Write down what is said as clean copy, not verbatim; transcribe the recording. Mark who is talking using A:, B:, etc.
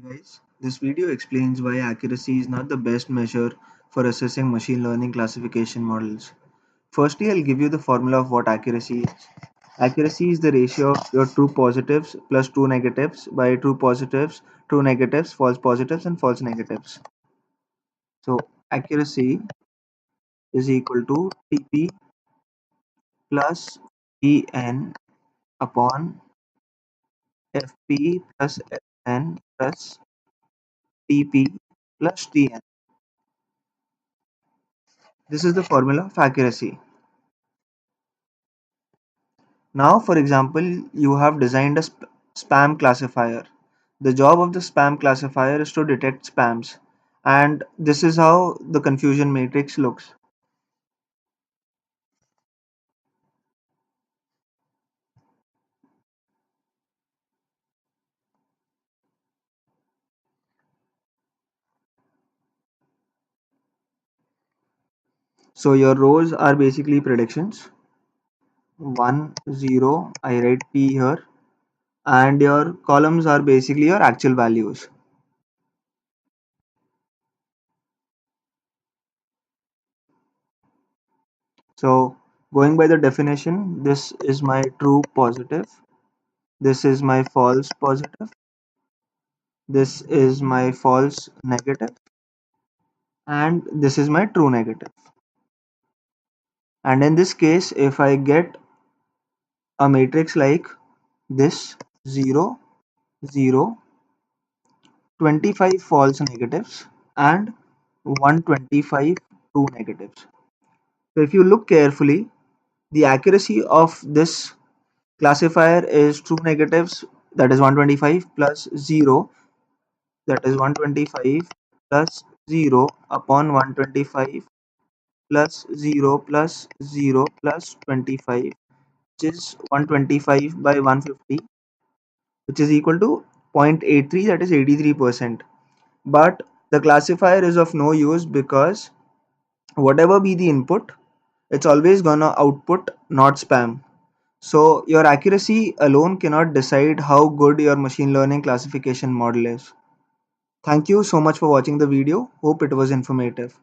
A: Guys, this video explains why accuracy is not the best measure for assessing machine learning classification models. Firstly, I'll give you the formula of what accuracy is. Accuracy is the ratio of your true positives plus true negatives by true positives, true negatives, false positives, and false negatives. So, accuracy is equal to TP plus EN upon FP plus FN plus TP plus TN. This is the formula of accuracy. Now, for example, you have designed a spam classifier. The job of the spam classifier is to detect spams, and this is how the confusion matrix looks. So your rows are basically predictions. 1, 0, I write P here, and your columns are basically your actual values. So going by the definition, this is my true positive, this is my false positive, this is my false negative, and this is my true negative. And in this case, if I get a matrix like this 0, 0, 25 false negatives and 125 true negatives. So if you look carefully, the accuracy of this classifier is true negatives, that is 125, plus 0, that is 125, plus 0 upon 125 plus 0 plus 0 plus 25, which is 125 by 150, which is equal to 0.83, that is 83%. But the classifier is of no use because whatever be the input, it's always gonna output not spam. So your accuracy alone cannot decide how good your machine learning classification model is. Thank you so much for watching the video. Hope it was informative.